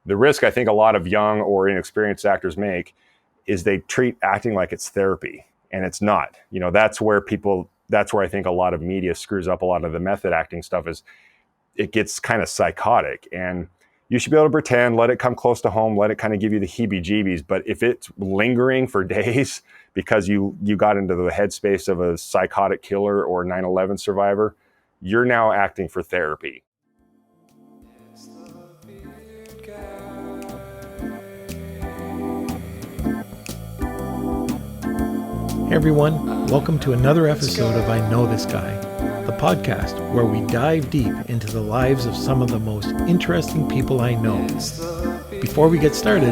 The risk I think a lot of young or inexperienced actors make is they treat acting like it's therapy, and it's not. That's where I think a lot of media screws up a lot of the method acting stuff, is it gets kind of psychotic. And you should be able to pretend, let it come close to home, let it kind of give you the heebie-jeebies. But if it's lingering for days because you got into the headspace of a psychotic killer or 9/11 survivor, you're now acting for therapy. Hey everyone, welcome to another episode of I Know This Guy, the podcast where we dive deep into the lives of some of the most interesting people I know. Before we get started,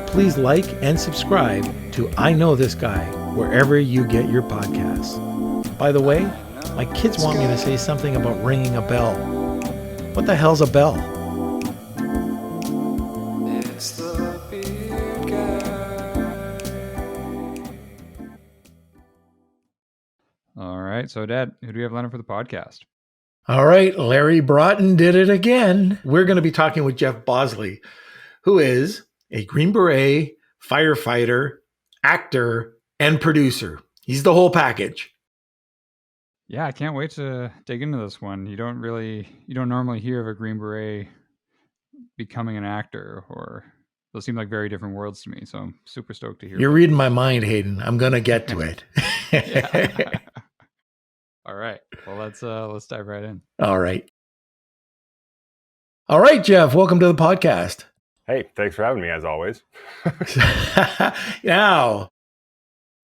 please like and subscribe to I Know This Guy wherever you get your podcasts. By the way, my kids want me to say something about ringing a bell. What the hell's a bell? So, Dad, who do we have lined up for the podcast? All right, Larry Broughton did it again. We're going to be talking with Jeff Bosley, who is a Green Beret, firefighter, actor, and producer. He's the whole package. Yeah, I can't wait to dig into this one. You don't normally hear of a Green Beret becoming an actor, or those seem like very different worlds to me. So I'm super stoked to hear. You're reading my mind, Hayden. I'm going to get to it. All right. Well, let's dive right in. All right, Jeff. Welcome to the podcast. Hey, thanks for having me, as always. Now,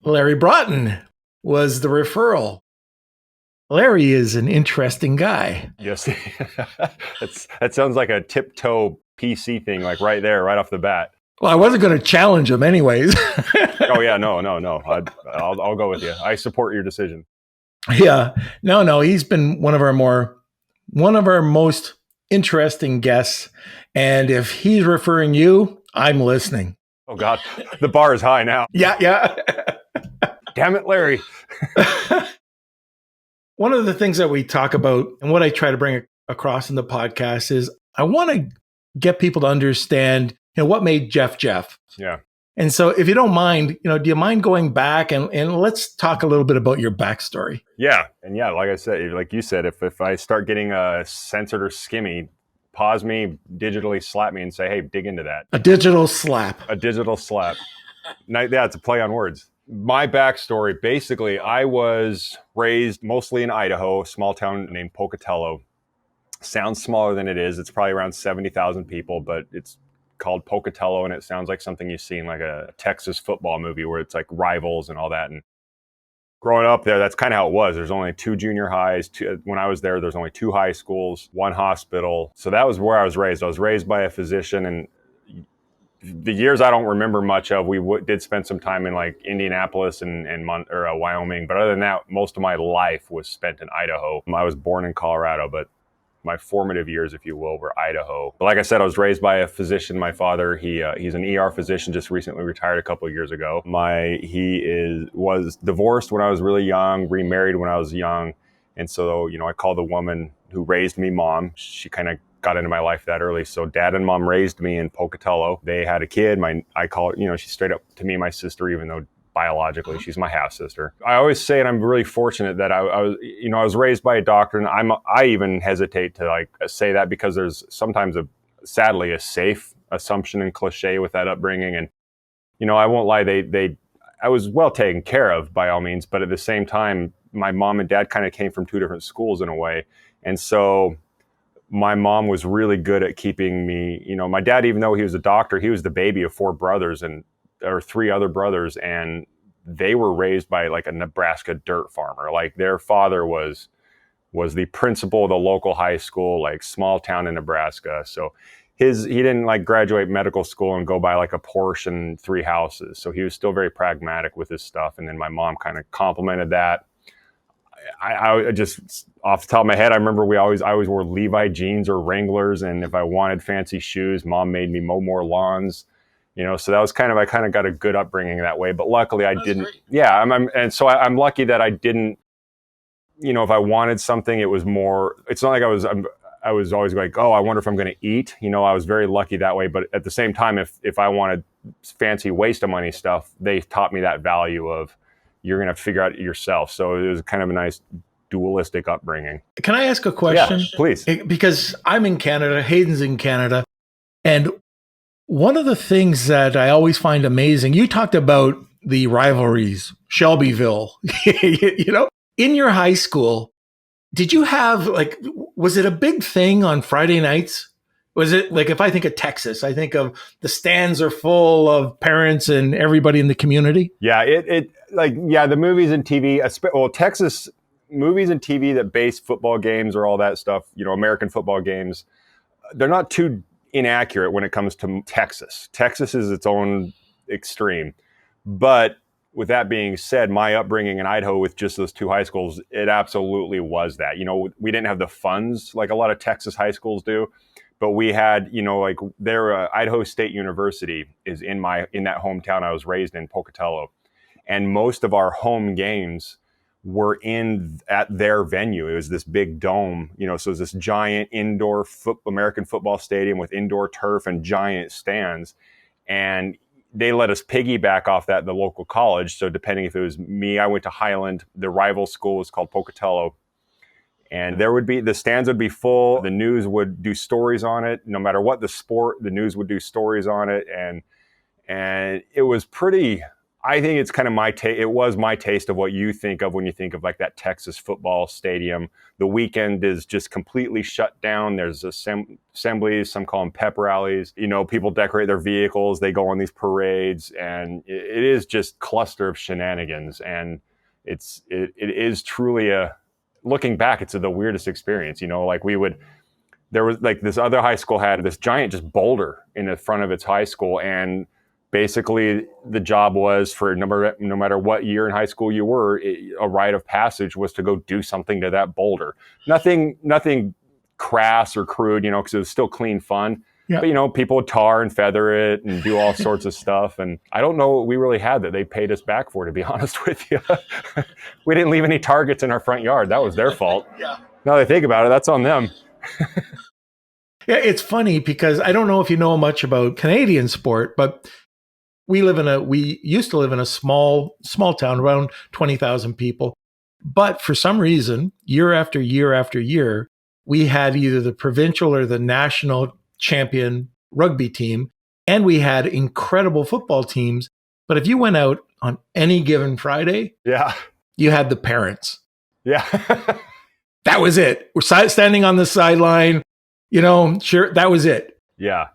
Larry Broughton was the referral. Larry is an interesting guy. Yes. That sounds like a tiptoe PC thing, like right there, right off the bat. Well, I wasn't going to challenge him anyways. Oh, yeah. No. I'll go with you. I support your decision. Yeah. No. He's been one of our most interesting guests. And if he's referring you, I'm listening. Oh, God. The bar is high now. Yeah. Damn it, Larry. One of the things that we talk about and what I try to bring across in the podcast is I want to get people to understand, what made Jeff. Yeah. And so if you don't mind, do you mind going back and let's talk a little bit about your backstory? Yeah. And yeah, like you said, if I start getting censored or skimmy, pause me, digitally slap me and say, hey, dig into that. A digital slap. Yeah, it's a play on words. My backstory, basically, I was raised mostly in Idaho, a small town named Pocatello. Sounds smaller than it is. It's probably around 70,000 people, but it's called Pocatello, and it sounds like something you see in like a Texas football movie where it's like rivals and all that. And growing up there, that's kind of how it was. There's only 2 junior highs. When I was there's only 2 high schools, 1 hospital. So that was where I was raised. I was raised by a physician, and the years I don't remember much of. We did spend some time in like Indianapolis and Wyoming, but other than that, most of my life was spent in Idaho. I was born in Colorado, but my formative years, if you will, were Idaho. But like I said, I was raised by a physician. My father, he's an ER physician, just recently retired a couple of years ago. Was divorced when I was really young, remarried when I was young. And so, I call the woman who raised me mom. She kind of got into my life that early. So dad and mom raised me in Pocatello. They had a kid. I call her, she's straight up to me, my sister, even though biologically she's my half sister. I always say, and I'm really fortunate that I was raised by a doctor, and I even hesitate to say that because there's sometimes sadly a safe assumption and cliche with that upbringing. And I won't lie, I was well taken care of by all means, but at the same time, my mom and dad kind of came from 2 different schools in a way. And so my mom was really good at keeping me, my dad, even though he was a doctor, he was the baby of 4 brothers or 3 other brothers, and they were raised by like a Nebraska dirt farmer. Like their father was the principal of the local high school, like small town in Nebraska. So he didn't graduate medical school and go buy like a Porsche and 3 houses. So he was still very pragmatic with his stuff. And then my mom kind of complimented that. I just off the top of my head, I remember I always wore Levi jeans or Wranglers, and if I wanted fancy shoes, mom made me mow more lawns. So that was I kind of got a good upbringing that way, but luckily I didn't. Great. Yeah. I'm lucky that I didn't, if I wanted something, it was more, it's not like I I was always like, oh, I wonder if I'm going to eat. I was very lucky that way. But at the same time, if I wanted fancy waste of money stuff, they taught me that value of you're going to figure out it yourself. So it was kind of a nice dualistic upbringing. Can I ask a question? Yeah, please. Because I'm in Canada, Hayden's in Canada. And one of the things that I always find amazing, you talked about the rivalries, Shelbyville, in your high school, did you have was it a big thing on Friday nights? Was it if I think of Texas, I think of the stands are full of parents and everybody in the community? Yeah, the movies and TV, Texas movies and TV that base football games or all that stuff, American football games, they're not too inaccurate when it comes to Texas. Texas is its own extreme. But with that being said, my upbringing in Idaho with just those two high schools, it absolutely was that. We didn't have the funds like a lot of Texas high schools do, but we had, their Idaho State University is in that hometown I was raised in, Pocatello. And most of our home games were at their venue. It was this big dome, so it was this giant indoor American football stadium with indoor turf and giant stands. And they let us piggyback off that, the local college. So depending if it was me, I went to Highland. The rival school was called Pocatello. And the stands would be full. The news would do stories on it. No matter what the sport, the news would do stories on it. And it was pretty, I think it's kind of it was my taste of what you think of when you think of that Texas football stadium. The weekend is just completely shut down. There's assemblies, some call them pep rallies. People decorate their vehicles. They go on these parades, and it is just cluster of shenanigans. And it is truly looking back, it's the weirdest experience. There was this other high school had this giant just boulder in the front of its high school, and basically, the job was for no matter what year in high school you were, a rite of passage was to go do something to that boulder. Nothing crass or crude, because it was still clean fun. Yeah. But, people would tar and feather it and do all sorts of stuff. And I don't know what we really had that they paid us back for, to be honest with you. We didn't leave any targets in our front yard. That was their fault. Yeah. Now that I think about it, that's on them. Yeah, it's funny because I don't know if you know much about Canadian sport, but we used to live in a small town, around 20,000 people. But for some reason, year after year after year, we had either the provincial or the national champion rugby team, and we had incredible football teams. But if you went out on any given Friday, yeah, you had the parents. Yeah. That was it. We're standing on the sideline, sure, that was it. Yeah.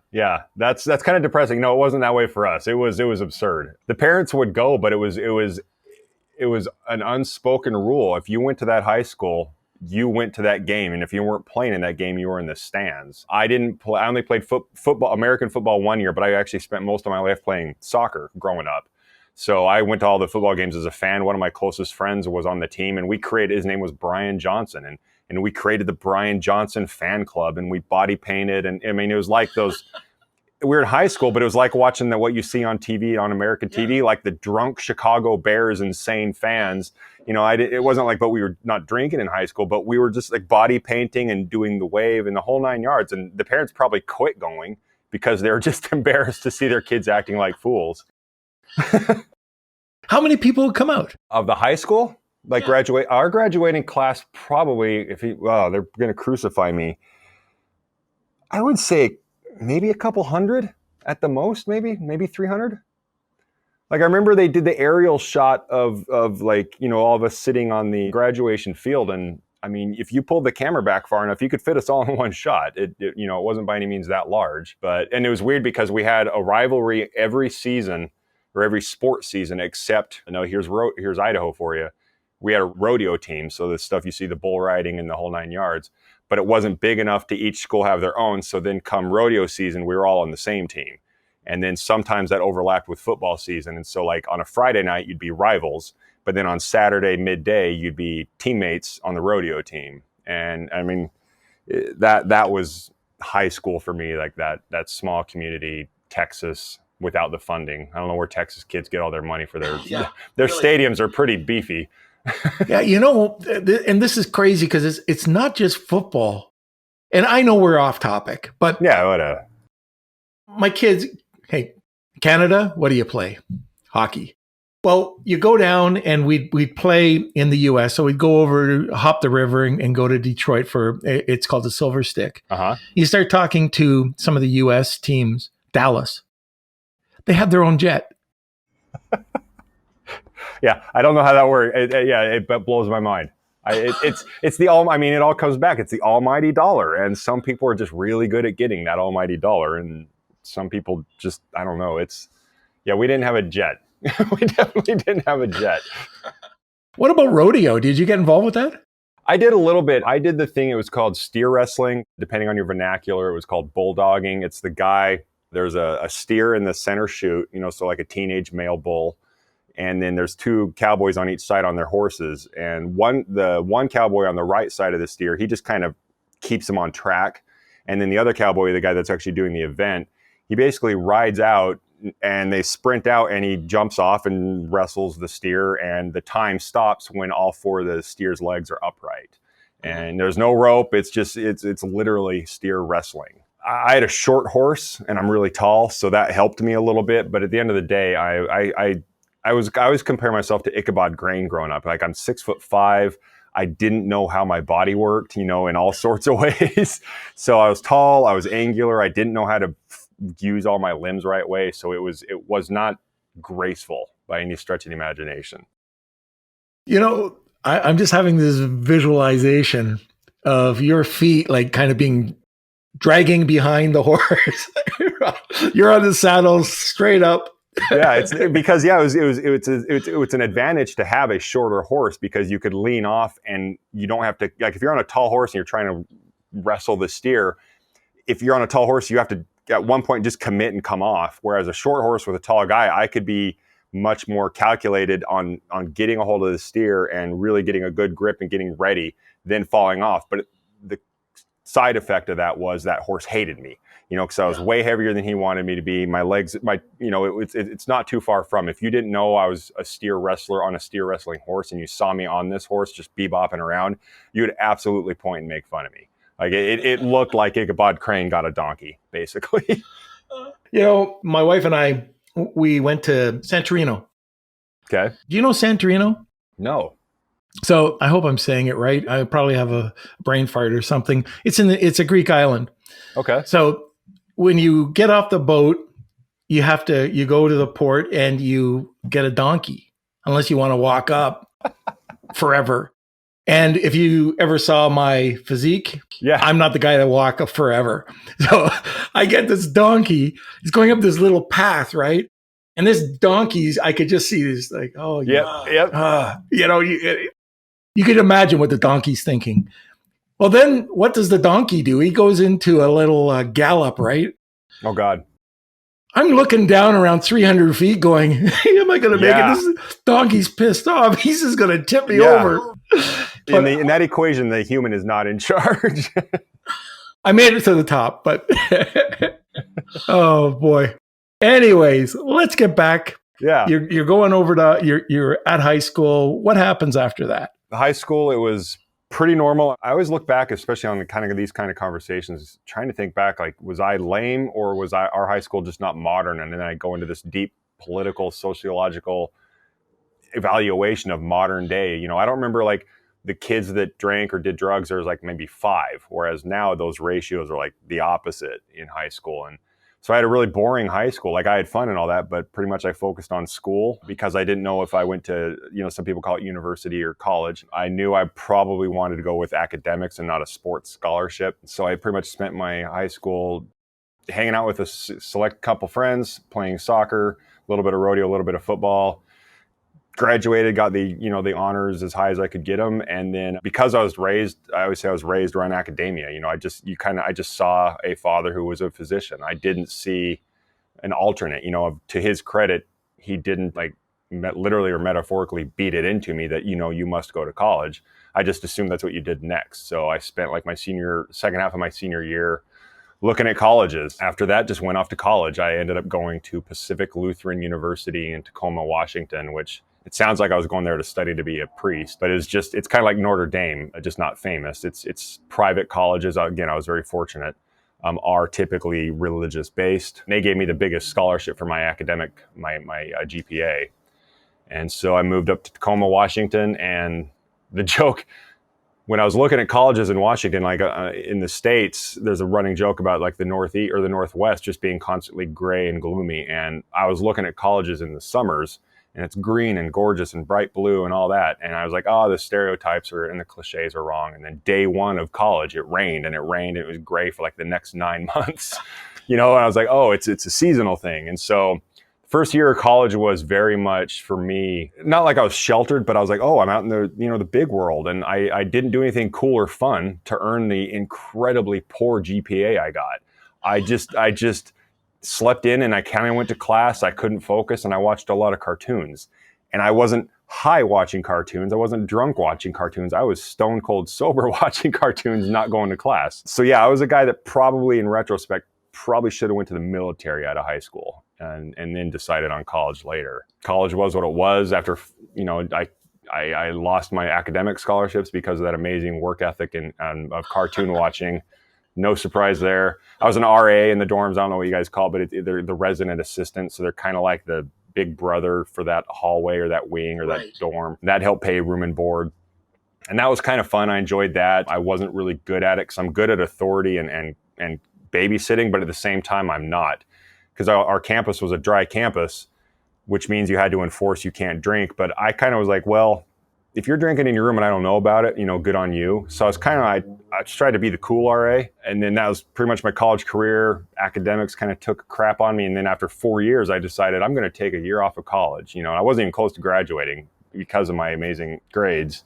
That's kind of depressing. No, it wasn't that way for us. It was absurd. The parents would go, but it was an unspoken rule. If you went to that high school, you went to that game, and if you weren't playing in that game, you were in the stands. I only played football, American football 1 year, but I actually spent most of my life playing soccer growing up. So I went to all the football games as a fan. One of my closest friends was on the team, and his name was Brian Johnson, and we created the Brian Johnson fan club, and we body painted. And I mean, it was like those, we were in high school, but it was like watching what you see on TV, on American TV, like the drunk Chicago Bears insane fans. It wasn't but we were not drinking in high school, but we were just body painting and doing the wave and the whole 9 yards. And the parents probably quit going because they were just embarrassed to see their kids acting like fools. How many people would come out? Of the high school? Our graduating class probably, they're going to crucify me. I would say maybe a couple hundred at the most, maybe 300. I remember they did the aerial shot of all of us sitting on the graduation field. And I mean, if you pulled the camera back far enough, you could fit us all in one shot. It wasn't by any means that large, and it was weird because we had a rivalry every season or every sports season, except, here's Idaho for you. We had a rodeo team, so the stuff you see, the bull riding and the whole 9 yards, but it wasn't big enough to each school have their own. So then come rodeo season, we were all on the same team. And then sometimes that overlapped with football season. And so on a Friday night, you'd be rivals, but then on Saturday midday, you'd be teammates on the rodeo team. And I mean, that was high school for me, that small community, Texas, without the funding. I don't know where Texas kids get all their money for their really. Stadiums are pretty beefy. Yeah, and this is crazy because it's not just football. And I know we're off topic, but Yeah, whatever. my kids, hey, Canada, what do you play? Hockey. Well, you go down and we'd play in the US. So we'd go over, hop the river and go to Detroit for, it's called the Silver Stick. Uh-huh. You start talking to some of the US teams, Dallas. They have their own jet. Yeah, I don't know how that works. It blows my mind. It's the all. I mean, it all comes back. It's the almighty dollar, and some people are just really good at getting that almighty dollar, and some people just, I don't know. We didn't have a jet. We definitely didn't have a jet. What about rodeo? Did you get involved with that? I did a little bit. I did the thing. It was called steer wrestling. Depending on your vernacular, it was called bulldogging. It's the guy. There's a steer in the center chute. So like a teenage male bull. And then there's two cowboys on each side on their horses. And the one cowboy on the right side of the steer, he just kind of keeps them on track. And then the other cowboy, the guy that's actually doing the event, he basically rides out and they sprint out and he jumps off and wrestles the steer. And the time stops when all four of the steer's legs are upright. And there's no rope. It's literally steer wrestling. I had a short horse and I'm really tall, so that helped me a little bit. But at the end of the day, I always compare myself to Ichabod Crane growing up. Like, I'm 6'5". I didn't know how my body worked, in all sorts of ways. So I was tall, I was angular. I didn't know how to use all my limbs right way. So it was not graceful by any stretch of the imagination. I'm just having this visualization of your feet, like kind of being dragging behind the horse. You're on the saddle straight up. Yeah, it's because it was an advantage to have a shorter horse because you could lean off and you don't have to, like, if you're on a tall horse and you're trying to wrestle the steer, if you're on a tall horse, you have to at one point just commit and come off. Whereas a short horse with a tall guy, I could be much more calculated on getting a hold of the steer and really getting a good grip and getting ready, then falling off. But the side effect of that was that horse hated me. Because I was way heavier than he wanted me to be. My legs, it's not too far from. If you didn't know I was a steer wrestler on a steer wrestling horse and you saw me on this horse just bebopping around, you would absolutely point and make fun of me. Like, it looked like Ichabod Crane got a donkey, basically. My wife and I, we went to Santorini. Okay. Do you know Santorini? No. So I hope I'm saying it right. I probably have a brain fart or something. It's a Greek island. Okay. So when you get off the boat, you go to the port and you get a donkey, unless you want to walk up forever. And if you ever saw my physique, I'm not the guy that walk up forever. So I get this donkey. It's going up this little path, right? And this donkey, I could just see this, like, oh, yeah. You could imagine what the donkey's thinking. Well, then what does the donkey do? He goes into a little gallop, right? Oh, God. I'm looking down around 300 feet going, am I going to make it? This donkey's pissed off. He's just going to tip me over. In that equation, the human is not in charge. I made it to the top, but oh, boy. Anyways, let's get back. Yeah. You're going over to, you're at high school. What happens after that? High school, it was pretty normal. I always look back, especially on these kind of conversations, trying to think back, like, was I lame or was our high school just not modern? And then I go into this deep political, sociological evaluation of modern day. I don't remember, like, the kids that drank or did drugs, there was like maybe 5, whereas now those ratios are like the opposite in high school. And so I had a really boring high school. Like, I had fun and all that, but pretty much I focused on school because I didn't know if I went to, some people call it university or college. I knew I probably wanted to go with academics and not a sports scholarship. So I pretty much spent my high school hanging out with a select couple friends, playing soccer, a little bit of rodeo, a little bit of football. Graduated, got the honors as high as I could get them. And then because I always say I was raised around academia. I just saw a father who was a physician. I didn't see an alternate. To his credit, he didn't literally or metaphorically beat it into me that, you must go to college. I just assumed that's what you did next. So I spent like my second half of my senior year looking at colleges. After that, just went off to college. I ended up going to Pacific Lutheran University in Tacoma, Washington, which It sounds like I was going there to study to be a priest, but it's kind of like Notre Dame, just not famous. It's private colleges. Again, I was very fortunate. Are typically religious based. They gave me the biggest scholarship for my academic, my GPA. And so I moved up to Tacoma, Washington. And the joke, when I was looking at colleges in Washington, like in the States, there's a running joke about like the Northeast or the Northwest just being constantly gray and gloomy. And I was looking at colleges in the summers, and it's green and gorgeous and bright blue and all that. And I was like, oh, the stereotypes and the cliches are wrong. And then day one of college, it rained. And it was gray for like the next 9 months, and I was like, oh, it's a seasonal thing. And so first year of college was very much for me, not like I was sheltered, but I was like, oh, I'm out in the big world. And I didn't do anything cool or fun to earn the incredibly poor GPA I got. I just slept in, and I kind of went to class. I couldn't focus, and I watched a lot of cartoons. And I wasn't high watching cartoons. I wasn't drunk watching cartoons. I was stone cold sober watching cartoons, not going to class. So yeah, I was a guy that probably in retrospect probably should have went to the military out of high school and then decided on college later. College was what it was after, I lost my academic scholarships because of that amazing work ethic and of cartoon watching. No surprise there. I was an RA in the dorms. I don't know what you guys call it, but they're the resident assistant. So they're kind of like the big brother for that hallway or that wing or that dorm. That helped pay room and board. And that was kind of fun. I enjoyed that. I wasn't really good at it because I'm good at authority and babysitting, but at the same time, I'm not. Because our campus was a dry campus, which means you had to enforce you can't drink. But I kind of was like, well, if you're drinking in your room and I don't know about it, good on you. So I was I just tried to be the cool RA. And then that was pretty much my college career. Academics kind of took a crap on me. And then after 4 years, I decided I'm going to take a year off of college. I wasn't even close to graduating because of my amazing grades.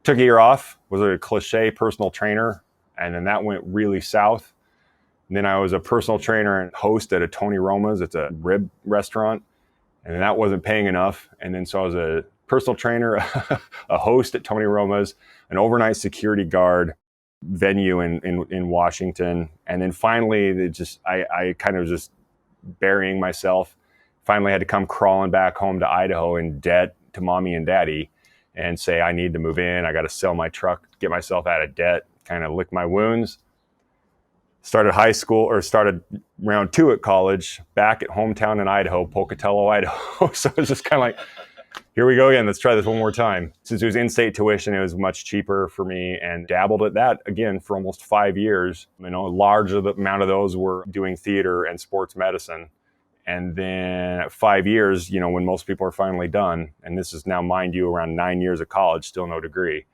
Took a year off, was a cliche personal trainer. And then that went really south. And then I was a personal trainer and host at a Tony Roma's. It's a rib restaurant. And that wasn't paying enough. And then so I was a personal trainer, a host at Tony Roma's, an overnight security guard venue in Washington. And then finally, I kind of just burying myself, finally had to come crawling back home to Idaho in debt to mommy and daddy and say, I need to move in. I got to sell my truck, get myself out of debt, kind of lick my wounds. Started round 2 at college, back at hometown in Idaho, Pocatello, Idaho. So it was just kind of like, here we go again. Let's try this one more time. Since it was in-state tuition, it was much cheaper for me, and dabbled at that again for almost 5 years. A large amount of those were doing theater and sports medicine. And then at 5 years, when most people are finally done, and this is now, mind you, around 9 years of college, still no degree,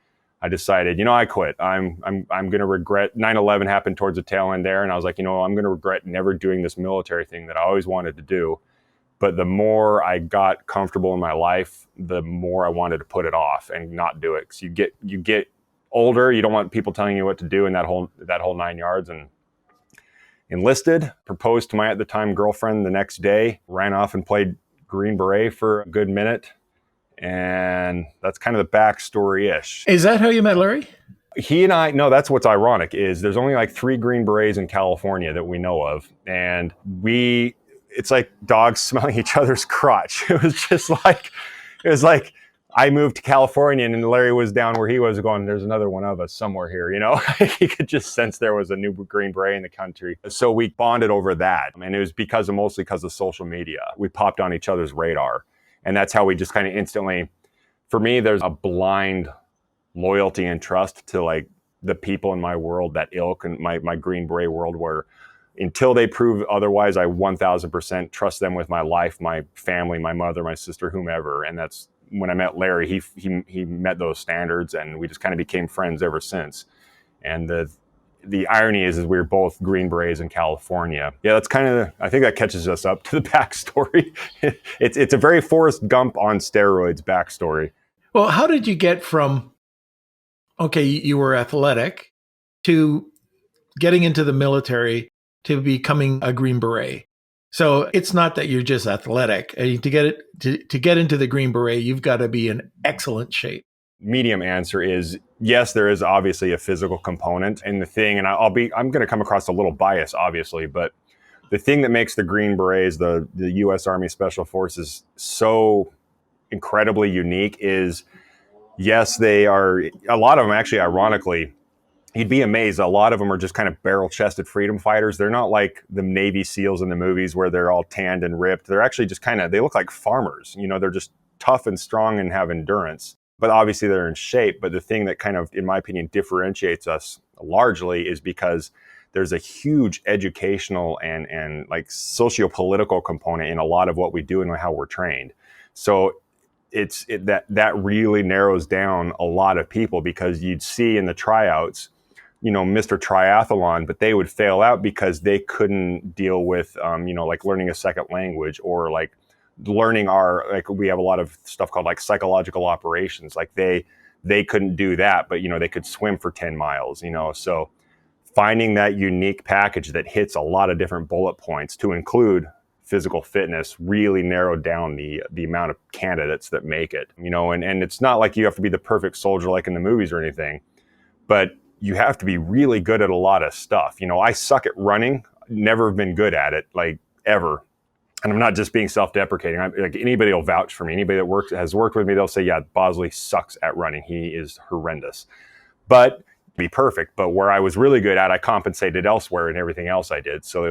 I decided, I quit. I'm going to regret. 9/11 happened towards the tail end there, and I was like, I'm going to regret never doing this military thing that I always wanted to do. But the more I got comfortable in my life, the more I wanted to put it off and not do it. Because you get older, you don't want people telling you what to do in that whole 9 yards. And enlisted, proposed to my at the time girlfriend the next day, ran off and played Green Beret for a good minute. And that's kind of the backstory-ish. Is that how you met Larry? He and I, no, that's what's ironic is there's only like 3 Green Berets in California that we know of. And it's like dogs smelling each other's crotch. It was like I moved to California and Larry was down where he was going, there's another one of us somewhere here, He could just sense there was a new Green Beret in the country. So we bonded over that. And it was mostly because of social media. We popped on each other's radar. And that's how we just kind of instantly, for me, there's a blind loyalty and trust to like the people in my world, that ilk and my Green Beret world, where until they prove otherwise, I 1000% trust them with my life, my family, my mother, my sister, whomever. And that's when I met Larry, he met those standards, and we just kind of became friends ever since. And the irony is we were both Green Berets in California. Yeah, that's kind of, I think that catches us up to the backstory. It's a very Forrest Gump on steroids backstory. Well, how did you get from, okay, you were athletic, to getting into the military, to becoming a Green Beret? So it's not that you're just athletic. To get into the Green Beret, you've got to be in excellent shape. Medium answer is yes, there is obviously a physical component. And the thing, and I'm going to come across a little bias, obviously, but the thing that makes the Green Berets, the U.S. Army Special Forces, so incredibly unique is, yes, they are, a lot of them actually, ironically, you'd be amazed. A lot of them are just kind of barrel-chested freedom fighters. They're not like the Navy SEALs in the movies where they're all tanned and ripped. They're actually just kind of, they look like farmers. They're just tough and strong and have endurance. But obviously they're in shape. But the thing that kind of, in my opinion, differentiates us largely is because there's a huge educational and like socio-political component in a lot of what we do and how we're trained. So that really narrows down a lot of people, because you'd see in the tryouts, Mr. Triathlon, but they would fail out because they couldn't deal with, like learning a second language, or like learning we have a lot of stuff called like psychological operations. Like they couldn't do that, but, they could swim for 10 miles, so finding that unique package that hits a lot of different bullet points to include physical fitness really narrowed down the amount of candidates that make it, and it's not like you have to be the perfect soldier like in the movies or anything, but you have to be really good at a lot of stuff. I suck at running, never been good at it, like ever. And I'm not just being self-deprecating. Like anybody will vouch for me. Anybody that has worked with me, they'll say, yeah, Bosley sucks at running. He is horrendous. But be perfect. But where I was really good at, I compensated elsewhere in everything else I did. So it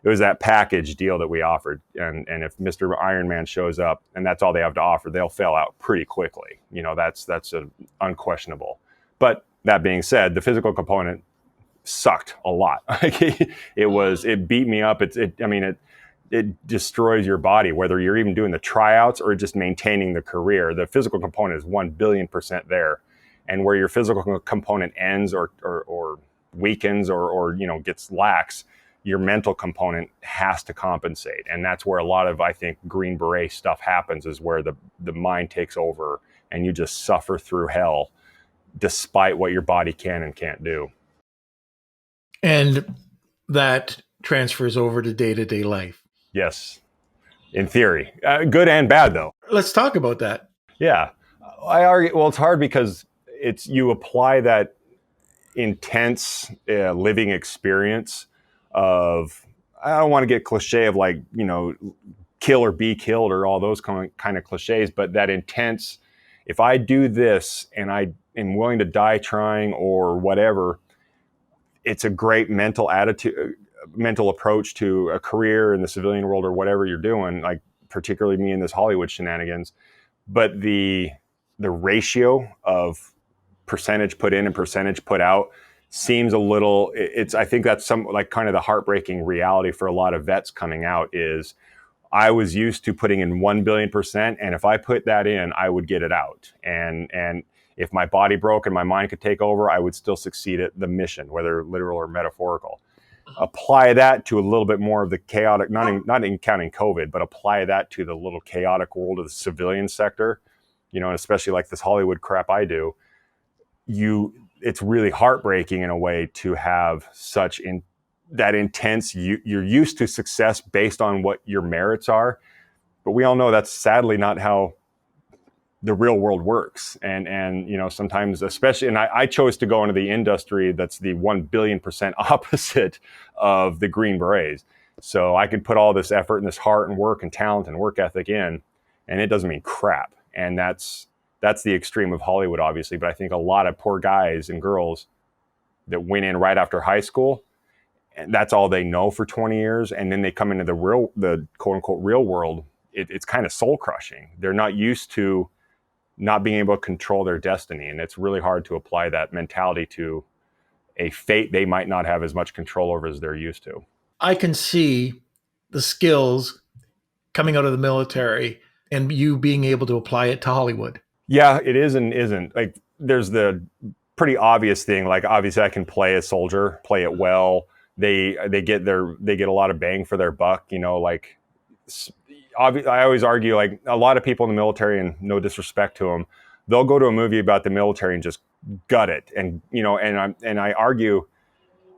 was that package deal that we offered. And if Mr. Ironman shows up and that's all they have to offer, they'll fail out pretty quickly. That's unquestionable. But that being said, the physical component sucked a lot. It beat me up. It destroys your body, whether you're even doing the tryouts or just maintaining the career. The physical component is 1 billion% there. And where your physical component ends or weakens or gets lax, your mental component has to compensate. And that's where a lot of, I think, Green Beret stuff happens, is where the mind takes over and you just suffer through hell despite what your body can and can't do. And that transfers over to day-to-day life. Yes, in theory. Good and bad, though. Let's talk about that. Yeah. I argue, well, it's hard because you apply that intense living experience of, I don't want to get cliche of like, kill or be killed or all those kind of cliches, but that intense, if I do this and I am willing to die trying or whatever, it's a great mental approach to a career in the civilian world or whatever you're doing, like particularly me in this Hollywood shenanigans. But the ratio of percentage put in and percentage put out seems a little, I think that's some like kind of the heartbreaking reality for a lot of vets coming out is, I was used to putting in 1 billion%, and if I put that in, I would get it out. And if my body broke and my mind could take over, I would still succeed at the mission, whether literal or metaphorical. Apply that to a little bit more of the chaotic, not in counting COVID, but apply that to the little chaotic world of the civilian sector, and especially like this Hollywood crap I do. It's really heartbreaking in a way to have such that intense, you're used to success based on what your merits are, but we all know that's sadly not how the real world works. And sometimes, especially, and I chose to go into the industry that's the 1 billion% opposite of the Green Berets. So I could put all this effort and this heart and work and talent and work ethic in, and it doesn't mean crap. And that's the extreme of Hollywood, obviously. But I think a lot of poor guys and girls that went in right after high school, and that's all they know for 20 years. And then they come into the quote unquote real world. It's kind of soul crushing. They're not used to not being able to control their destiny. And it's really hard to apply that mentality to a fate they might not have as much control over as they're used to. I can see the skills coming out of the military and you being able to apply it to Hollywood. Yeah, it is and isn't. Like, there's the pretty obvious thing. Like, obviously I can play a soldier, play it well. They get a lot of bang for their buck, like, I always argue, like, a lot of people in the military, and no disrespect to them, they'll go to a movie about the military and just gut it. And, and I argue,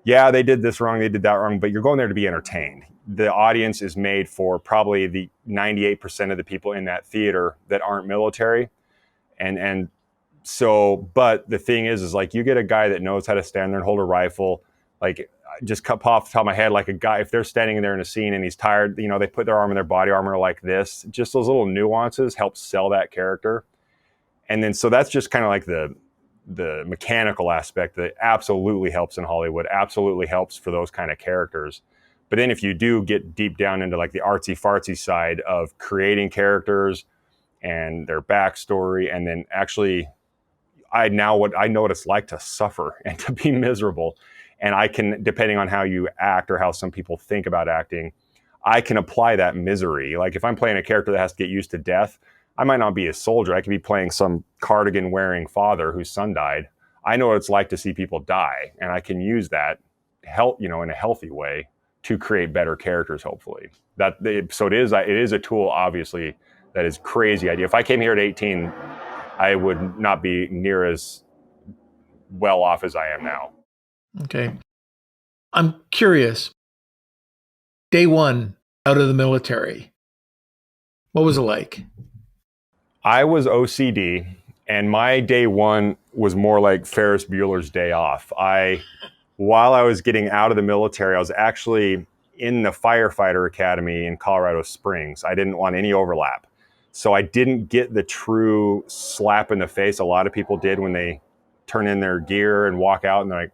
yeah, they did this wrong, they did that wrong, but you're going there to be entertained. The audience is made for probably the 98% of the people in that theater that aren't military. And so, but the thing is like, you get a guy that knows how to stand there and hold a rifle. Like, just cut off the top of my head, like a guy, if they're standing there in a scene and he's tired, they put their arm in their body armor like this. Just those little nuances help sell that character. And then, so that's just kind of like the mechanical aspect that absolutely helps in Hollywood, absolutely helps for those kind of characters. But then if you do get deep down into like the artsy fartsy side of creating characters and their backstory, and then actually I know what it's like to suffer and to be miserable. And I can, depending on how you act or how some people think about acting, I can apply that misery. Like if I'm playing a character that has to get used to death, I might not be a soldier. I could be playing some cardigan wearing father whose son died. I know what it's like to see people die, and I can use that in a healthy way to create better characters, hopefully. So it is a tool, obviously, that is crazy idea. If I came here at 18, I would not be near as well off as I am now. Okay. I'm curious. Day one out of the military, what was it like? I was OCD, and my day one was more like Ferris Bueller's day off. While I was getting out of the military, I was actually in the firefighter academy in Colorado Springs. I didn't want any overlap. So I didn't get the true slap in the face a lot of people did when they turn in their gear and walk out and they're like,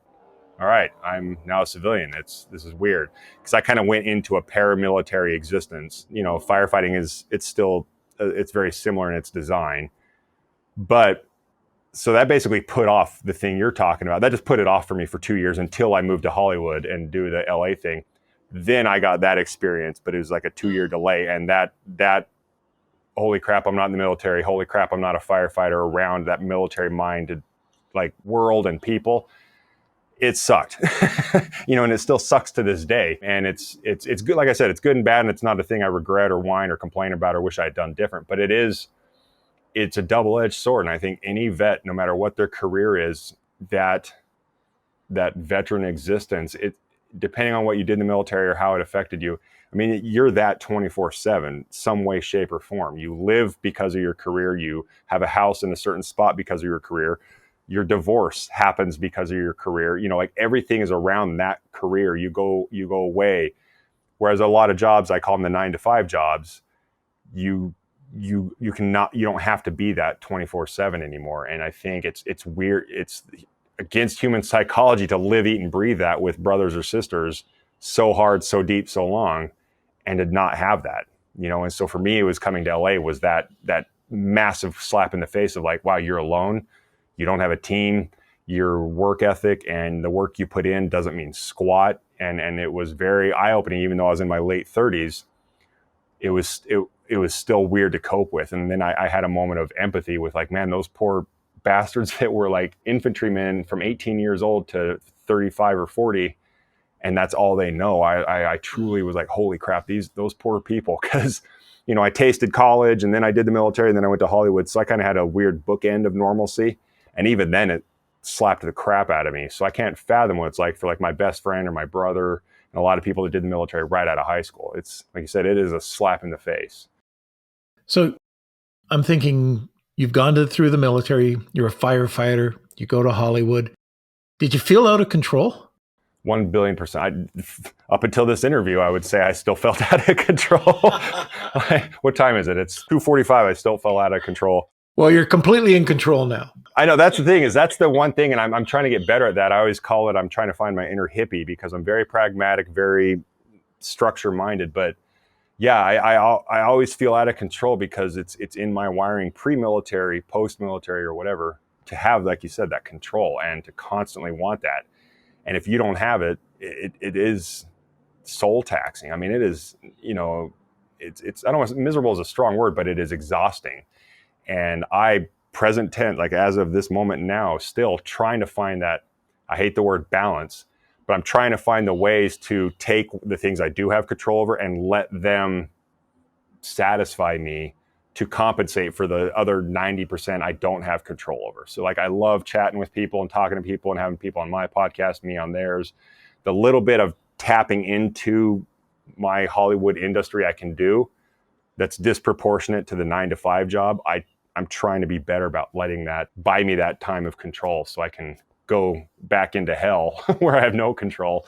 all right, I'm now a civilian. This is weird. Because I kind of went into a paramilitary existence. Firefighting it's very similar in its design. But so that basically put off the thing you're talking about. That just put it off for me for 2 years until I moved to Hollywood and do the LA thing. Then I got that experience, but it was like a 2-year delay. And that holy crap, I'm not in the military. Holy crap, I'm not a firefighter around that military-minded like world and people. It sucked, and it still sucks to this day. And it's good. Like I said, it's good and bad. And it's not a thing I regret or whine or complain about or wish I had done different, but it's a double-edged sword. And I think any vet, no matter what their career is, that veteran existence, depending on what you did in the military or how it affected you, I mean, you're that 24/7, some way, shape, or form. You live because of your career. You have a house in a certain spot because of your career. Your divorce happens because of your career. Like everything is around that career. You go away. Whereas a lot of jobs, I call them the 9-to-5 jobs, you don't have to be that 24/7 anymore. And I think it's weird. It's against human psychology to live, eat, and breathe that with brothers or sisters so hard, so deep, so long, and to not have that, And so for me, it was coming to LA was that massive slap in the face of like, wow, you're alone. You don't have a team. Your work ethic and the work you put in doesn't mean squat. And it was very eye-opening, even though I was in my late 30s. It was still weird to cope with. And then I had a moment of empathy with like, man, those poor bastards that were like infantrymen from 18 years old to 35 or 40. And that's all they know. I truly was like, holy crap, those poor people. Because, I tasted college and then I did the military and then I went to Hollywood. So I kind of had a weird bookend of normalcy. And even then it slapped the crap out of me. So I can't fathom what it's like for like my best friend or my brother and a lot of people that did the military right out of high school. It's like you said, it is a slap in the face. So I'm thinking you've gone through the military, you're a firefighter, you go to Hollywood. Did you feel out of control? 1,000,000,000%. Up until this interview, I would say I still felt out of control. What time is it? It's 2:45. I still felt out of control. Well, you're completely in control now. I know that's the thing that's the one thing. And I'm trying to get better at that. I always call it, I'm trying to find my inner hippie because I'm very pragmatic, very structure minded. But yeah, I always feel out of control because it's in my wiring, pre-military, post-military or whatever, to have, like you said, that control and to constantly want that. And if you don't have it, it is soul taxing. I mean, it is, it's I don't want to, miserable is a strong word, but it is exhausting. And present tense, like as of this moment now, still trying to find that, I hate the word balance, but I'm trying to find the ways to take the things I do have control over and let them satisfy me to compensate for the other 90% I don't have control over. So like, I love chatting with people and talking to people and having people on my podcast, me on theirs. The little bit of tapping into my Hollywood industry I can do that's disproportionate to the 9-to-5 job. I'm trying to be better about letting that buy me that time of control so I can go back into hell where I have no control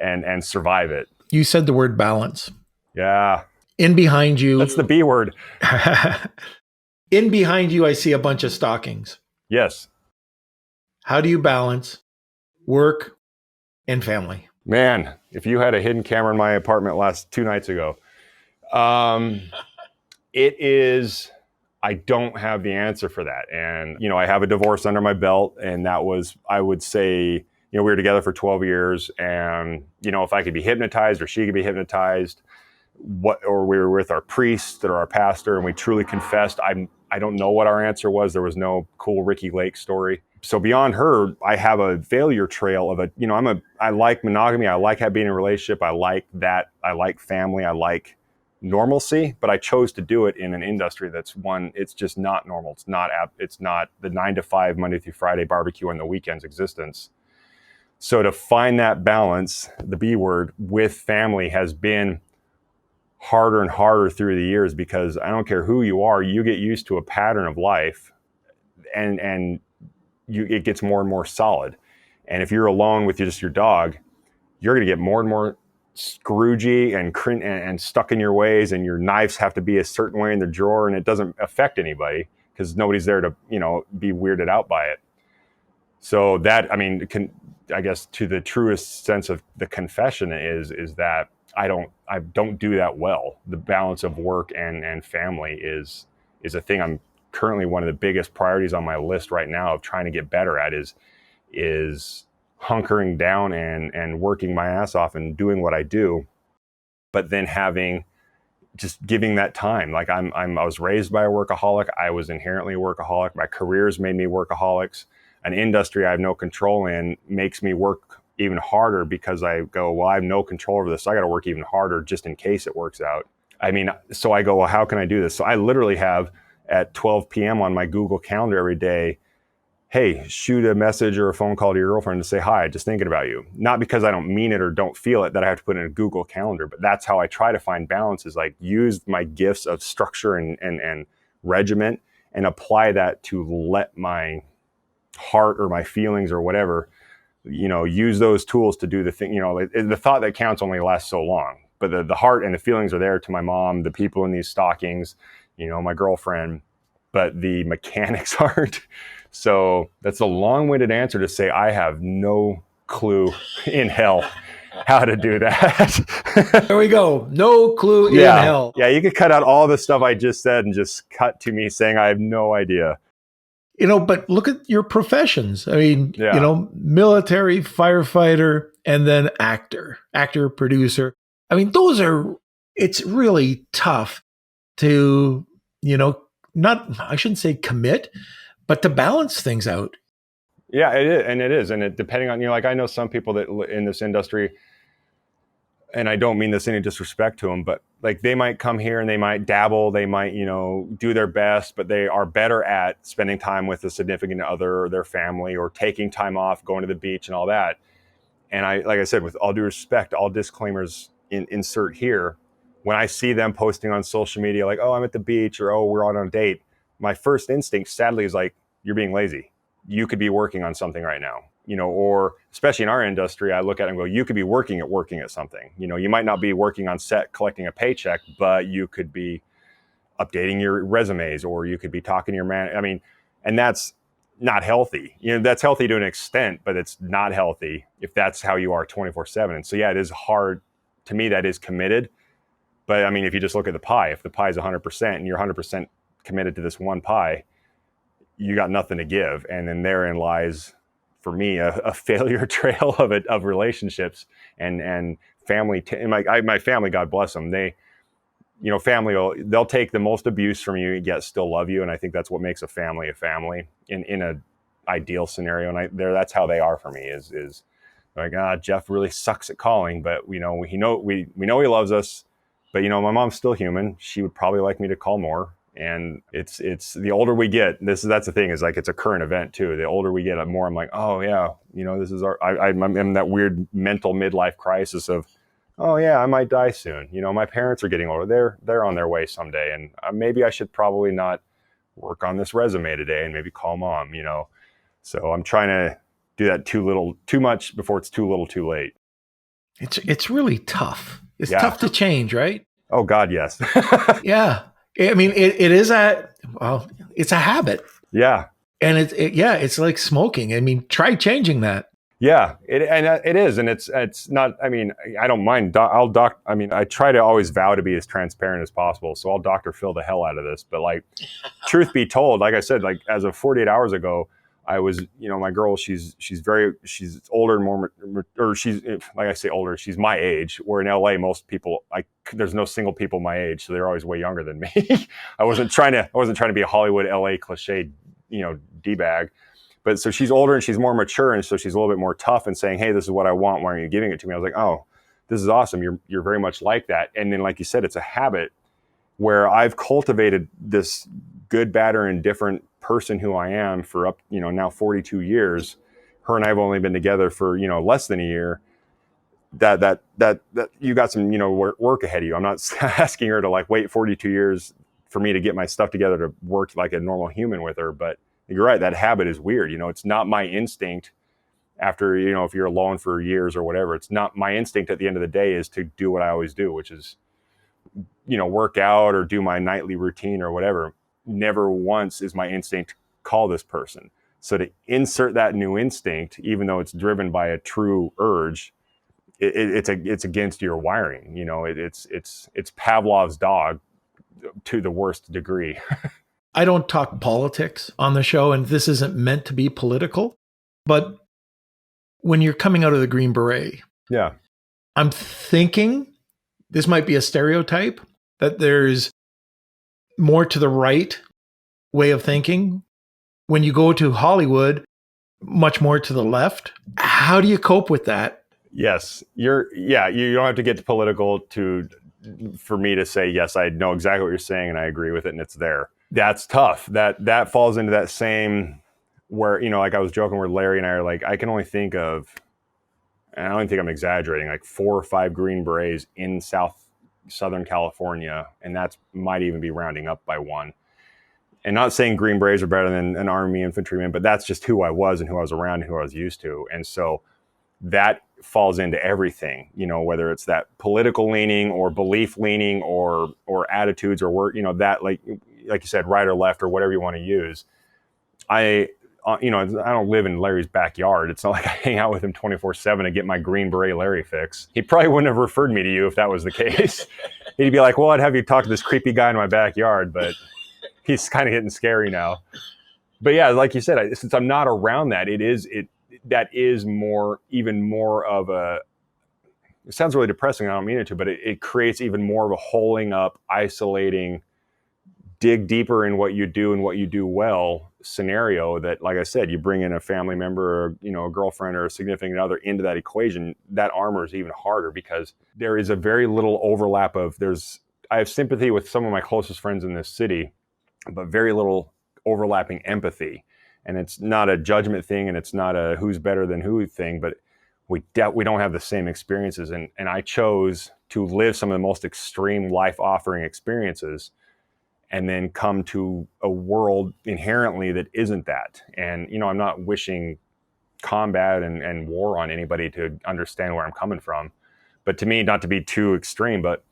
and survive it. You said the word balance. Yeah. In behind you. That's the B word. In behind you, I see a bunch of stockings. Yes. How do you balance work and family? Man, if you had a hidden camera in my apartment last 2 nights ago, it is, I don't have the answer for that. And, I have a divorce under my belt, and that was, I would say, we were together for 12 years, and, if I could be hypnotized or she could be hypnotized, or we were with our priest or our pastor and we truly confessed, I don't know what our answer was. There was no cool Ricky Lake story. So beyond her, I have a failure trail of I like monogamy. I like being in a relationship. I like that. I like family. I like normalcy, but I chose to do it in an industry it's just not normal. It's not the 9 to 5 Monday through Friday barbecue on the weekends existence. So to find that balance, the B word, with family has been harder and harder through the years, because I don't care who you are, you get used to a pattern of life, and it gets more and more solid. And if you're alone with just your dog, you're going to get more and more scroogey and stuck in your ways, and your knives have to be a certain way in the drawer, and it doesn't affect anybody because nobody's there to be weirded out by it. So that, I guess to the truest sense of the confession is that I don't do that well. The balance of work and family is a thing I'm currently, one of the biggest priorities on my list right now of trying to get better at is hunkering down and working my ass off and doing what I do, but then just giving that time. Like I was raised by a workaholic. I was inherently a workaholic. My careers made me workaholics. An industry I have no control in makes me work even harder, because I go, well, I have no control over this, so I got to work even harder just in case it works out. So I go, well, how can I do this? So I literally have at 12 p.m. on my Google Calendar every day, hey, shoot a message or a phone call to your girlfriend to say, hi, just thinking about you. Not because I don't mean it or don't feel it that I have to put in a Google Calendar, but that's how I try to find balance, is like use my gifts of structure and regiment and apply that to let my heart or my feelings or whatever, use those tools to do the thing. The thought that counts only lasts so long, but the heart and the feelings are there to my mom, the people in these stockings, my girlfriend, but the mechanics aren't. So that's a long-winded answer to say I have no clue in hell how to do that. There we go. No clue in hell. Yeah, you could cut out all the stuff I just said and just cut to me saying I have no idea. But look at your professions. Military, firefighter, and then actor, producer. It's really tough to, I shouldn't say commit, but to balance things out. Yeah, it is. And depending on, I know some people that in this industry, and I don't mean this any disrespect to them, but like they might come here and they might dabble, they might, do their best, but they are better at spending time with a significant other or their family, or taking time off, going to the beach and all that. And like I said, with all due respect, all disclaimers insert here. When I see them posting on social media, like, oh, I'm at the beach, or, oh, we're on a date, my first instinct, sadly, is like, you're being lazy. You could be working on something right now. Or especially in our industry, I look at it and go, you could be working at something. You might not be working on set collecting a paycheck, but you could be updating your resumes, or you could be talking to your man. And that's not healthy. That's healthy to an extent, but it's not healthy if that's how you are 24/7. And so, yeah, it is hard. To me, that is committed. But if you just look at the pie, if the pie is 100% and you're 100% committed to this one pie, you got nothing to give. And then therein lies, for me, a failure trail of relationships and family. My family, God bless them, they, family they'll take the most abuse from you yet still love you, and I think that's what makes a family in a ideal scenario. And that's how they are for me. Is like, Jeff really sucks at calling, but we know he loves us. But my mom's still human. She would probably like me to call more. And it's the older we get, that's the thing, is like, it's a current event too. The older we get, the more I'm like, oh yeah, this is I'm in that weird mental midlife crisis of, oh yeah, I might die soon. My parents are getting older. They're on their way someday. And maybe I should probably not work on this resume today and maybe call mom, So I'm trying to do that too much before it's too little too late. It's really tough. It's Yeah. tough to change, right? Oh God, yes. Yeah. I mean, it is it's a habit. Yeah. And it's like smoking. I mean, try changing that. Yeah, it is, and it's not. I mean, I don't mind. I mean, I try to always vow to be as transparent as possible. So I'll Dr. Phil the hell out of this. But like, truth be told, like I said, like as of 48 hours ago, I was, my girl. She's older and more, or she's, like I say older. She's my age. Where in LA, most people, there's no single people my age, so they're always way younger than me. I wasn't trying to be a Hollywood LA cliche, D-bag. But so she's older and she's more mature, and so she's a little bit more tough and saying, "Hey, this is what I want. Why aren't you giving it to me?" I was like, "Oh, this is awesome. You're very much like that." And then, like you said, it's a habit where I've cultivated this good, bad, or indifferent person who I am for now 42 years. Her and I have only been together for less than a year. That you got some work ahead of you. I'm not asking her to like wait 42 years for me to get my stuff together to work like a normal human with her, but you're right. That habit is weird. It's not my instinct after, if you're alone for years or whatever, it's not my instinct at the end of the day is to do what I always do, which is, work out or do my nightly routine or whatever. Never once is my instinct to call this person. So to insert that new instinct, even though it's driven by a true urge, it's against your wiring. It's Pavlov's dog to the worst degree. I don't talk politics on the show, and this isn't meant to be political, but when you're coming out of the Green Beret, yeah, I'm thinking this might be a stereotype, that there's more to the right way of thinking. When you go to Hollywood, much more to the left. How do you cope with that? Yes, you don't have to get political for me to say, yes, I know exactly what you're saying and I agree with it and it's there. That's tough. That falls into that same where, like I was joking where Larry and I are like, I can only think of, and I don't think I'm exaggerating, like 4 or 5 Green Berets in Southern California. And that's might even be rounding up by 1. And not saying Green Berets are better than an Army infantryman, but that's just who I was and who I was around and who I was used to. And so that falls into everything, whether it's that political leaning or belief leaning or attitudes or work, that like you said, right or left or whatever you want to use. I don't live in Larry's backyard. It's not like I hang out with him 24/7 to get my Green Beret Larry fix. He probably wouldn't have referred me to you if that was the case. He'd be like, well, I'd have you talk to this creepy guy in my backyard, but he's kind of getting scary now. But yeah, like you said, since I'm not around that, that is even more of a, it sounds really depressing. I don't mean it to, but it creates even more of a holding up, isolating, dig deeper in what you do and what you do well scenario that, like I said, you bring in a family member or, a girlfriend or a significant other into that equation, that armor is even harder because there is a very little overlap I have sympathy with some of my closest friends in this city, but very little overlapping empathy. And it's not a judgment thing and it's not a who's better than who thing, but we don't have the same experiences. And I chose to live some of the most extreme life offering experiences and then come to a world inherently that isn't that. And, I'm not wishing combat and war on anybody to understand where I'm coming from. But to me, not to be too extreme, but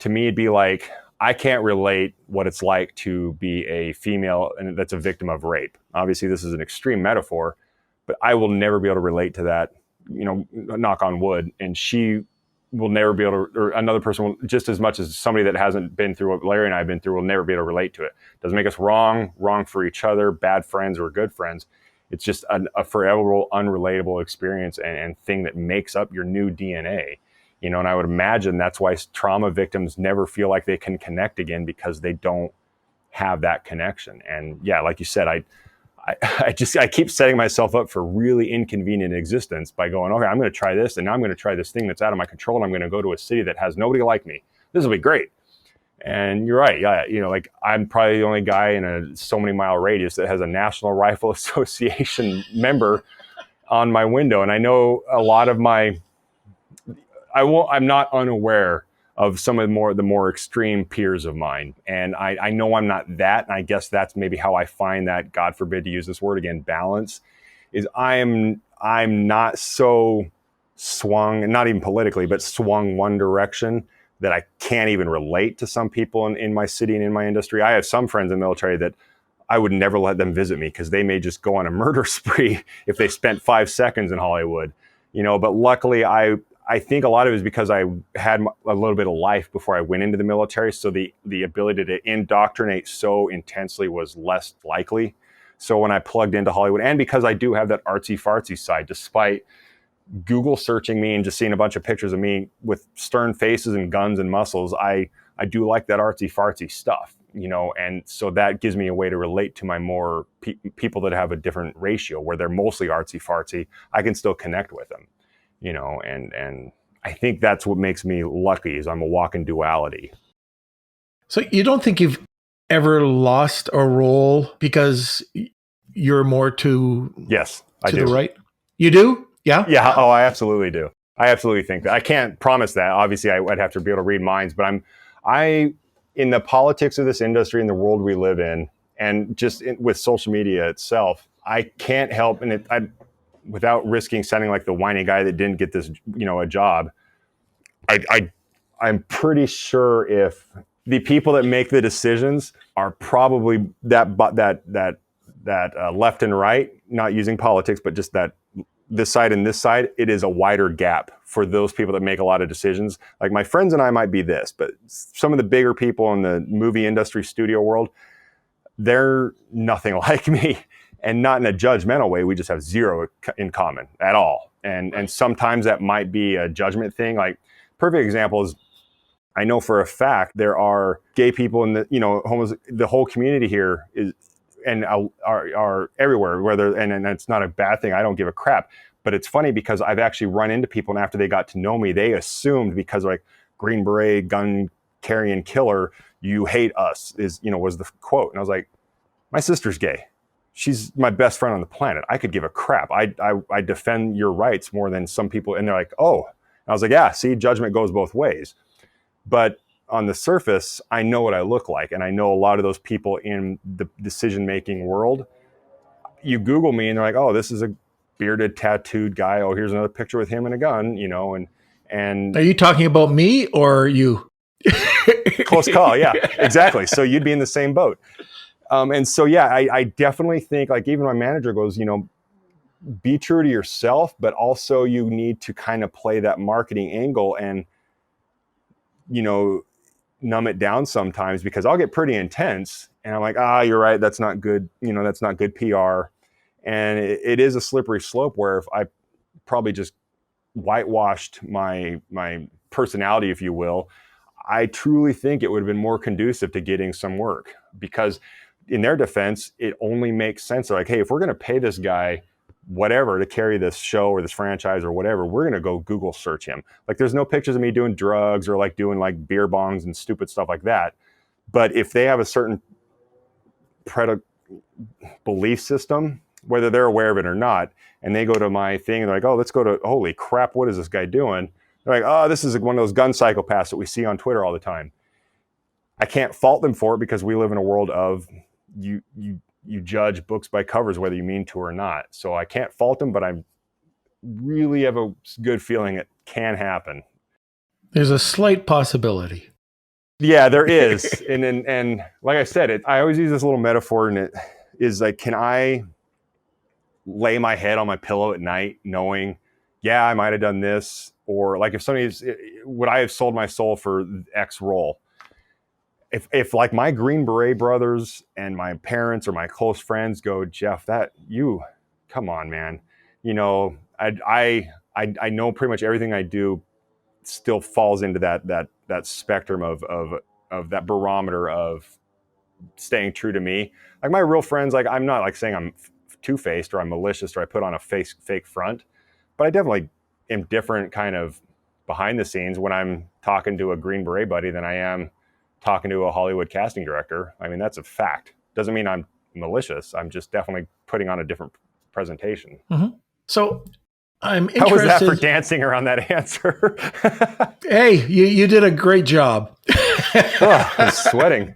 to me, it'd be like, I can't relate what it's like to be a female and that's a victim of rape. Obviously, this is an extreme metaphor, but I will never be able to relate to that, knock on wood. And she will never be able to, or another person will, just as much as somebody that hasn't been through what Larry and I have been through, will never be able to relate to it. Doesn't make us wrong for each other, bad friends or good friends. It's just a forever unrelatable experience and thing that makes up your new DNA. And I would imagine that's why trauma victims never feel like they can connect again because they don't have that connection. And yeah, like you said, I keep setting myself up for really inconvenient existence by going, okay, I'm going to try this and now I'm going to try this thing that's out of my control. And I'm going to go to a city that has nobody like me. This will be great. And you're right. Yeah. Like I'm probably the only guy in a so many mile radius that has a National Rifle Association member on my window. And I know a lot of I'm not unaware of some of the more extreme peers of mine. And I know I'm not that. And I guess that's maybe how I find that, God forbid to use this word again, balance, is I'm not so swung, not even politically, but swung one direction that I can't even relate to some people in my city and in my industry. I have some friends in the military that I would never let them visit me because they may just go on a murder spree if they spent 5 seconds in Hollywood, but luckily I think a lot of it is because I had a little bit of life before I went into the military. So the ability to indoctrinate so intensely was less likely. So when I plugged into Hollywood, and because I do have that artsy fartsy side, despite Google searching me and just seeing a bunch of pictures of me with stern faces and guns and muscles, I do like that artsy fartsy stuff, and so that gives me a way to relate to my more people that have a different ratio where they're mostly artsy fartsy. I can still connect with them, and I think that's what makes me lucky is I'm a walking duality. So you don't think you've ever lost a role because you're more to Yes, I do. The right? You do? Yeah? Yeah. Oh, I absolutely do. I absolutely think that. I can't promise that. Obviously, I'd have to be able to read minds, but in the politics of this industry, in the world we live in, and just with social media itself, I can't help, without risking sounding like the whiny guy that didn't get this, a job. I'm pretty sure if the people that make the decisions are probably that left and right, not using politics, but just that this side and this side, it is a wider gap for those people that make a lot of decisions. Like my friends and I might be this, but some of the bigger people in the movie industry, studio world, they're nothing like me, and not in a judgmental way. We just have zero in common at all. And sometimes that might be a judgment thing. Like perfect example is, I know for a fact there are gay people in the whole community here is, and are everywhere, and it's not a bad thing. I don't give a crap. But it's funny because I've actually run into people, and after they got to know me, they assumed because like Green Beret, gun carrying killer, you hate us was the quote. And I was like, my sister's gay. She's my best friend on the planet. I could give a crap. I defend your rights more than some people. And they're like, oh. And I was like, yeah, see, judgment goes both ways. But on the surface, I know what I look like. And I know a lot of those people in the decision-making world. You Google me and they're like, oh, this is a bearded, tattooed guy. Oh, here's another picture with him and a gun, and Are you talking about me or you? Close call. Yeah, exactly. So you'd be in the same boat. And so, yeah, I definitely think like even my manager goes, be true to yourself, but also you need to kind of play that marketing angle and, numb it down sometimes, because I'll get pretty intense and I'm like, you're right. That's not good. That's not good PR. And it is a slippery slope where if I probably just whitewashed my personality, if you will, I truly think it would have been more conducive to getting some work, because in their defense, it only makes sense. They're like, hey, if we're going to pay this guy whatever to carry this show or this franchise or whatever, we're going to go Google search him. Like there's no pictures of me doing drugs or like doing like beer bongs and stupid stuff like that. But if they have a certain belief system, whether they're aware of it or not, and they go to my thing and they're like, oh, let's go to, holy crap, what is this guy doing? They're like, oh, this is one of those gun psychopaths that we see on Twitter all the time. I can't fault them for it because we live in a world of you judge books by covers, whether you mean to or not. So I can't fault them, but I really have a good feeling it can happen. There's a slight possibility. Yeah, there is. and like I said, I always use this little metaphor, and it is like, can I lay my head on my pillow at night knowing, yeah, I might have done this, or like if would I have sold my soul for X role? If like my Green Beret brothers and my parents or my close friends go, Jeff, come on, man. I know pretty much everything I do still falls into that spectrum of that barometer of staying true to me. Like my real friends, like I'm not like saying I'm two-faced or I'm malicious or I put on a fake front, but I definitely am different kind of behind the scenes when I'm talking to a Green Beret buddy than I am talking to a Hollywood casting director. I mean, that's a fact. Doesn't mean I'm malicious. I'm just definitely putting on a different presentation. Mm-hmm. So I'm interested. How was that for dancing around that answer? Hey, you did a great job. I'm sweating.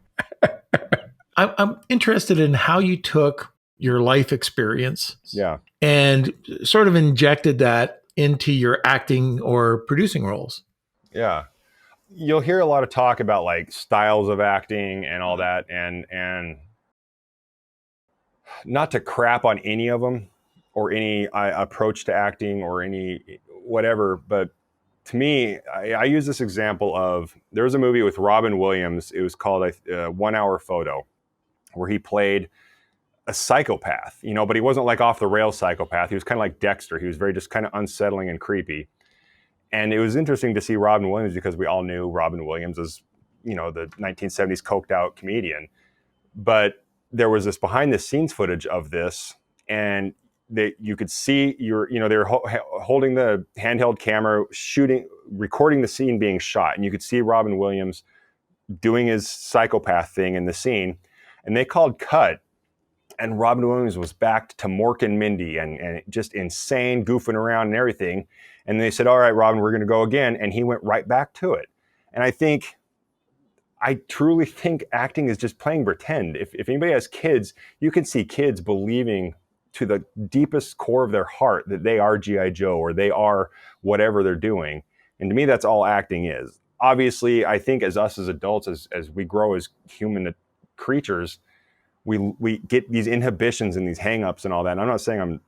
I'm interested in how you took your life experience, yeah, and sort of injected that into your acting or producing roles? Yeah. You'll hear a lot of talk about like styles of acting and all that, and not to crap on any of them or any approach to acting or any whatever, but to me, I use this example of, there was a movie with Robin Williams. It was called 1 Hour Photo, where he played a psychopath, but he wasn't like off the rails psychopath. He was kind of like Dexter. He was very just kind of unsettling and creepy. And it was interesting to see Robin Williams, because we all knew Robin Williams as, the 1970s coked out comedian. But there was this behind the scenes footage of this, and you could see they were holding the handheld camera, recording the scene being shot. And you could see Robin Williams doing his psychopath thing in the scene, and they called cut. And Robin Williams was back to Mork and Mindy and just insane, goofing around and everything. And they said, all right, Robin, we're going to go again. And he went right back to it. And I truly think acting is just playing pretend. If anybody has kids, you can see kids believing to the deepest core of their heart that they are G.I. Joe or they are whatever they're doing. And to me, that's all acting is. Obviously, I think as us as adults, as we grow as human creatures, we get these inhibitions and these hangups and all that. And I'm not saying I'm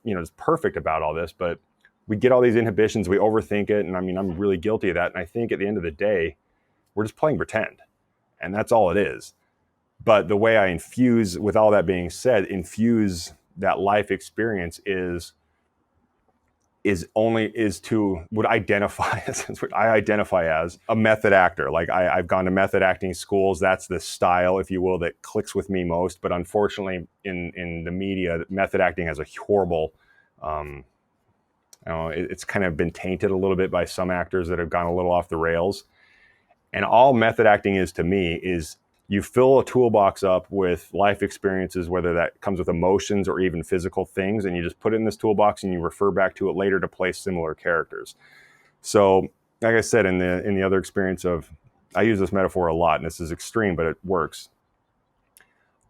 just perfect about all this, but we get all these inhibitions, we overthink it. And I mean, I'm really guilty of that. And I think at the end of the day, we're just playing pretend. And that's all it is. But the way I infuse, with all that being said, infuse that life experience would identify as a method actor. Like I've gone to method acting schools. That's the style, if you will, that clicks with me most. But unfortunately, in the media, method acting has a horrible, it's kind of been tainted a little bit by some actors that have gone a little off the rails. And all method acting is to me is you fill a toolbox up with life experiences, whether that comes with emotions or even physical things, and you just put it in this toolbox and you refer back to it later to play similar characters. So, like I said, in the other experience of, I use this metaphor a lot, and this is extreme, but it works.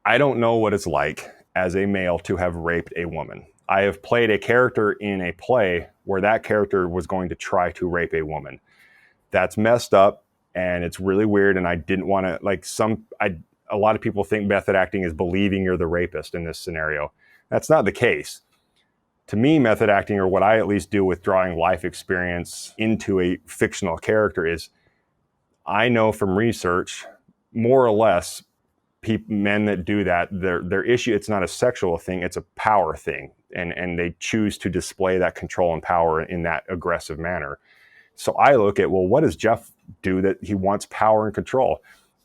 I don't know what it's like as a male to have raped a woman. I have played a character in a play where that character was going to try to rape a woman. That's messed up. And it's really weird, and I didn't want to, a lot of people think method acting is believing you're the rapist in this scenario. That's not the case. To me, method acting, or what I at least do with drawing life experience into a fictional character, is I know from research, more or less, men that do that, their issue, it's not a sexual thing, it's a power thing. And they choose to display that control and power in that aggressive manner. So I look at, well, what does Jeff do that he wants power and control?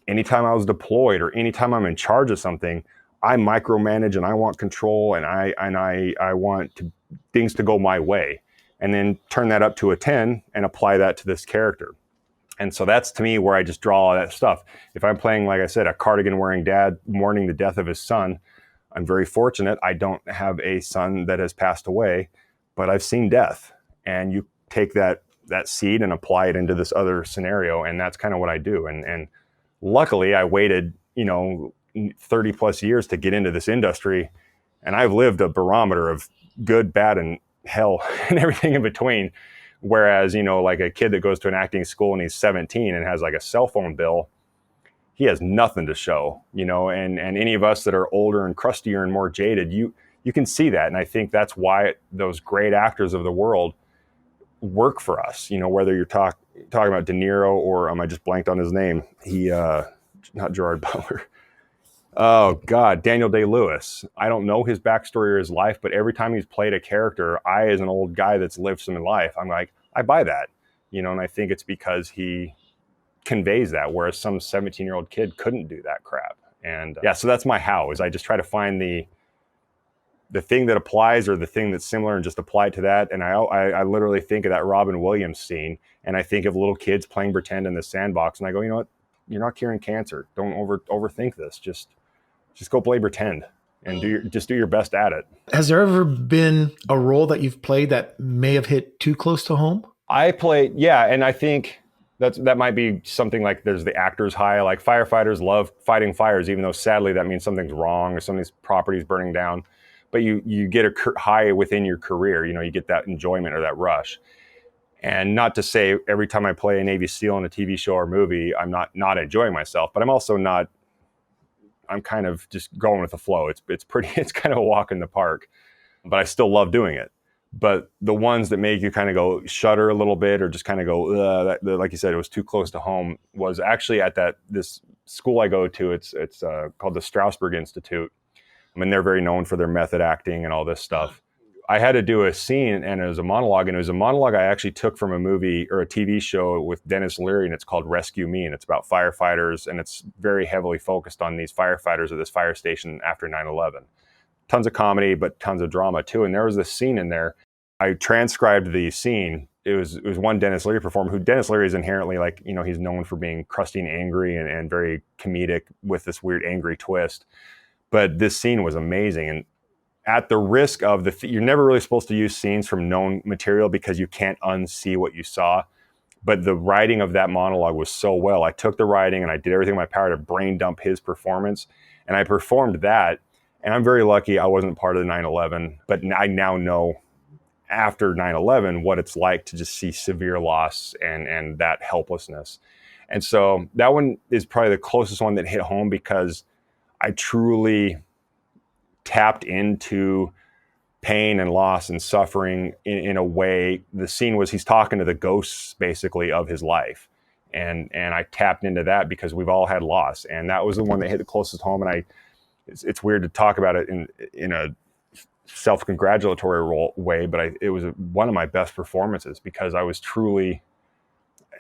Anytime I was deployed or anytime I'm in charge of something, I micromanage and I want control, and I want things to go my way, and then turn that up to a 10 and apply that to this character. And so that's, to me, where I just draw all that stuff. If I'm playing, like I said, a cardigan wearing dad mourning the death of his son, I'm very fortunate. I don't have a son that has passed away, but I've seen death. And you take that seed and apply it into this other scenario. And that's kind of what I do. And luckily I waited, 30 plus years to get into this industry. And I've lived a barometer of good, bad, and hell and everything in between. Whereas, like a kid that goes to an acting school and he's 17 and has like a cell phone bill, he has nothing to show, and any of us that are older and crustier and more jaded, you can see that. And I think that's why those great actors of the world work for us, whether you're talking about De Niro or I just blanked on his name. He, not Gerard Butler. Oh God, Daniel Day-Lewis. I don't know his backstory or his life, but every time he's played a character, I, as an old guy that's lived some life, I'm like, I buy that, and I think it's because he conveys that, whereas some 17-year-old kid couldn't do that crap. And so that's my how, is I just try to find the thing that applies or the thing that's similar and just apply it to that. And I literally think of that Robin Williams scene, and I think of little kids playing pretend in the sandbox, and I go, you know what? You're not curing cancer. Don't overthink this. Just go play pretend and do your best at it. Has there ever been a role that you've played that may have hit too close to home? I played, and I think that might be something like there's the actor's high. Like firefighters love fighting fires, even though sadly that means something's wring or somebody's property's burning down. but you get a high within your career. You get that enjoyment or that rush. And not to say every time I play a Navy SEAL in a TV show or movie, I'm not enjoying myself, but I'm also not. I'm kind of just going with the flow. It's kind of a walk in the park, but I still love doing it. But the ones that make you kind of go shudder a little bit, or just kind of go, like you said, it was too close to home, was actually at this school I go to. It's called the Strasberg Institute. I mean, they're very known for their method acting and all this stuff. I had to do a scene, and it was a monologue, and it was a monologue I actually took from a movie or a TV show with Dennis Leary, and it's called Rescue Me, and it's about firefighters, and it's very heavily focused on these firefighters at this fire station after 9/11. Tons of comedy, but tons of drama too. And there was this scene in there. I transcribed the scene. It was one Dennis Leary performer, who Dennis Leary is inherently like, he's known for being crusty and angry and very comedic with this weird angry twist. But this scene was amazing. And at the risk of you're never really supposed to use scenes from known material because you can't unsee what you saw. But the writing of that monologue was so well. I took the writing and I did everything in my power to brain dump his performance. And I performed that. And I'm very lucky I wasn't part of the 9/11, but I now know after 9/11 what it's like to just see severe loss and that helplessness. And so that one is probably the closest one that hit home, because I truly tapped into pain and loss and suffering in a way. The scene was he's talking to the ghosts basically of his life. And I tapped into that because we've all had loss. And that was the one that hit the closest home. And it's weird to talk about it in a self-congratulatory way, but it was one of my best performances, because I was truly,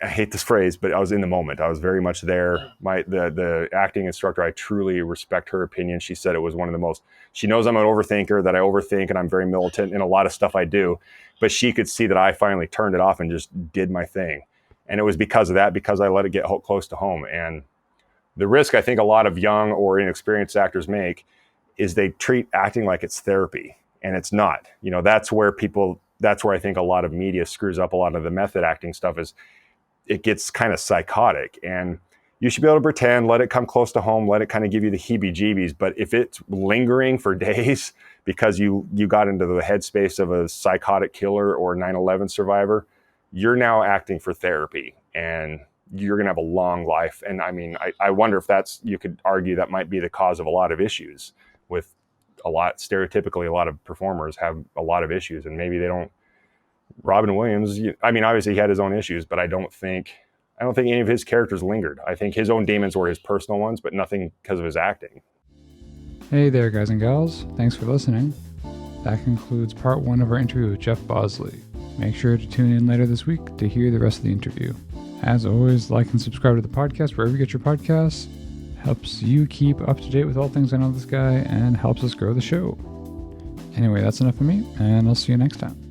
I hate this phrase, but I was in the moment. I was very much there. The acting instructor, I truly respect her opinion. She said it was one of the most, she knows I'm an overthinker, that I overthink, and I'm very militant in a lot of stuff I do, but she could see that I finally turned it off and just did my thing. And it was because of that, because I let it get close to home. And the risk I think a lot of young or inexperienced actors make is they treat acting like it's therapy, and it's not. That's where I think a lot of media screws up a lot of the method acting stuff, is it gets kind of psychotic. And you should be able to pretend, let it come close to home, let it kind of give you the heebie-jeebies. But if it's lingering for days because you got into the headspace of a psychotic killer or 9/11 survivor, you're now acting for therapy, and you're going to have a long life. And I mean, I wonder if you could argue that might be the cause of a lot of issues with stereotypically, a lot of performers have a lot of issues, and maybe they don't. Robin Williams, I mean, obviously he had his own issues, but I don't think any of his characters lingered. I think his own demons were his personal ones, but nothing because of his acting. Hey there, guys and gals. Thanks for listening. That concludes part 1 of our interview with Jeff Bosley. Make sure to tune in later this week to hear the rest of the interview. As always, like and subscribe to the podcast wherever you get your podcasts. Helps you keep up to date with all things I Know This Guy, and helps us grow the show. Anyway, that's enough of me, and I'll see you next time.